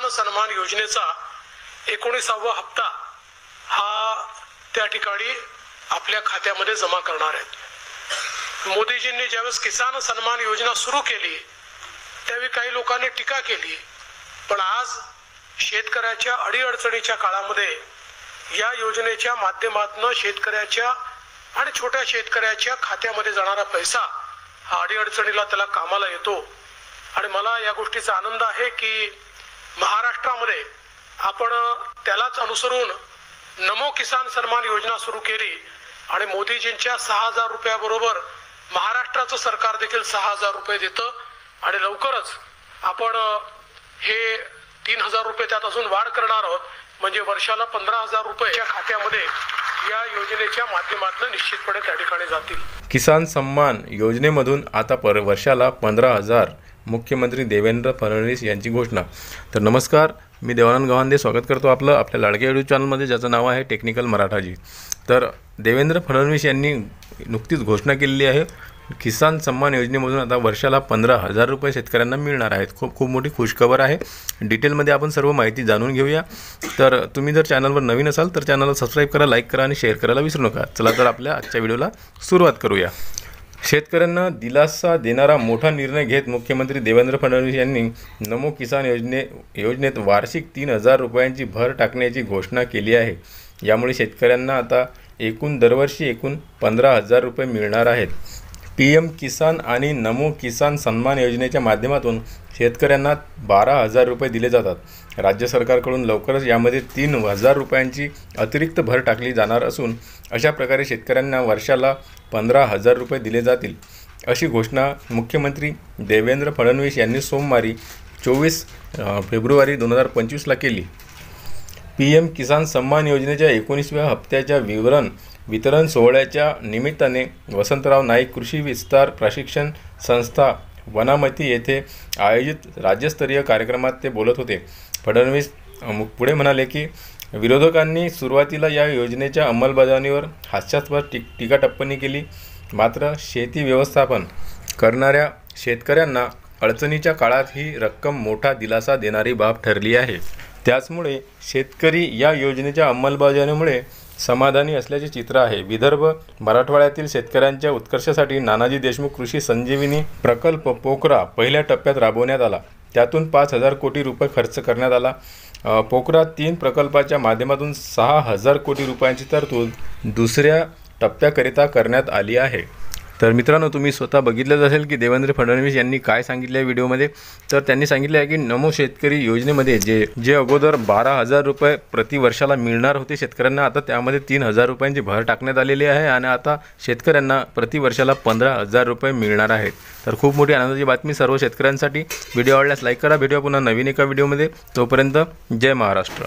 किसान सन्मान योजनेचा 19वा हप्ता हा त्या ठिकाणी आपल्या खात्यामध्ये जमा करणार आहेत। मोदीजींनी ज्यावेळेस किसान सन्मान योजना सुरू केली त्यावेळी काही लोकांनी टीका केली, पण आज शेतकऱ्याच्या अडीअडचणीच्या काळामध्ये या योजनेच्या माध्यमातून शेतकऱ्याच्या आणि छोट्या शेतकऱ्याच्या खात्यामध्ये जाणारा पैसा हा अडीअडचणीला त्याला कामाला येतो। आणि मला या गोष्टीचा आनंद आहे की महाराष्ट्रामध्ये आपण त्यालाच अनुसरून नमो किसान सन्मान योजना सुरू केली आणि मोदीजींच्या 6000 रुपयाबरोबर महाराष्ट्राचं सरकार देखील 6000 रुपये देतं आणि लवकरच आपण हे 3000 रुपये त्यात अजून वाढ करणार आहोत, म्हणजे वर्षाला 15000 रुपये खात्यामध्ये या योजनेच्या माध्यमातून निश्चितपणे त्या ठिकाणी जातील। किसान सन्मान योजनेमधून आता वर्षाला 15000 मुख्यमंत्री देवेंद्र फडणवीस यांची घोषणा। तर नमस्कार, मी देवानंद गव्हांदे स्वागत करतो आपल्या लाडक्या यूट्यूब चॅनलमध्ये, ज्याचं नाव आहे टेक्निकल मराठाजी। तर देवेंद्र फडणवीस यांनी नुकतीच घोषणा केलेली आहे, किसान सन्मान योजनेमधून आता वर्षाला 15000 रुपये शेतकऱ्यांना मिळणार आहेत। खूप मोठी खुशखबर आहे। डिटेलमध्ये आपण सर्व माहिती जाणून घेऊया। तर तुम्ही जर चॅनलवर नवीन असाल तर चॅनलला सबस्क्राईब करा, लाईक करा आणि शेअर करायला विसरू नका। चला तर आपल्या आजच्या व्हिडिओला सुरुवात करूया। शेतकऱ्यांना दिलासा देणारा मोठा निर्णय घेत मुख्यमंत्री देवेंद्र फडणवीस यांनी नमो किसान योजनेत वार्षिक 3000 रुपयांची भर टाकण्याची घोषणा केली आहे। यामुळे शेतकऱ्यांना आता दरवर्षी 15000 रुपये मिळणार आहेत। PM किसान आणि नमो किसान सन्मान योजनेच्या माध्यमातून शेतकऱ्यांना 12000 रुपये दिले जातात। राज्य सरकारकडून लवकरच यामध्ये 3000 रुपयांची अतिरिक्त भर टाकली जाणार असून अशा प्रकारे शेतकऱ्यांना वर्षाला 15000 रुपये दिले जातील, अशी घोषणा मुख्यमंत्री देवेंद्र फडणवीस यांनी सोमवारी 24 फेब्रुवारी 2025 ला केली। PM किसान सन्मान योजनेच्या 19व्या हप्त्याच्या वितरण सोहळ्याच्या निमित्ताने वसंतराव नाईक कृषी विस्तार प्रशिक्षण संस्था वनामती येथे आयोजित राज्यस्तरीय कार्यक्रमात ते बोलत होते। फडणवीस पुढे म्हणाले की विरोधकांनी सुरुवातीला या योजनेच्या अंमलबजावणीवर हास्यास्पद टीकाटिप्पणी केली, मात्र शेती व्यवस्थापन करणाऱ्या शेतकऱ्यांना अडचणीच्या काळात ही रक्कम मोठा दिलासा देणारी बाब ठरली आहे। त्याचमुळे शेतकरी या योजनेच्या अंमलबजावणीमुळे समाधानी असल्याचे चित्र आहे। विदर्भ मराठवाड्यातील शेतकऱ्यांच्या उत्कर्षासाठी नानाजी देशमुख कृषी संजीवनी प्रकल्प पोकरा पहिल्या टप्प्यात राबवण्यात आला। त्यातून 5000 कोटी रुपये खर्च करण्यात आला। पोकरा 3 प्रकल्पाच्या माध्यमातून 6000 कोटी रुपयांची तरतूद दुसऱ्या टप्प्याकरिता करण्यात आली आहे। तर मित्रांनो, तुम्ही स्वतः बघितलंच असेल की देवेंद्र फडणवीस यांनी काय सांगितले व्हिडिओमध्ये। तर त्यांनी सांगितले आहे की नमो शेतकरी योजनेमध्ये जे अगोदर 12000 रुपये प्रति वर्षाला मिळणार होते शेतकऱ्यांना, आता त्यामध्ये 3000 रुपयांची भर टाकण्यात आलेली आहे आणि आता शेतकऱ्यांना प्रति वर्षाला 15000 रुपये मिळणार आहेत। तर खूप मोठी आनंदाची बातमी सर्व शेतकऱ्यांसाठी। व्हिडिओ आवडल्यास लाईक करा। भेटूया पुन्हा नवीन एका व्हिडिओमध्ये। तोपर्यंत जय महाराष्ट्र।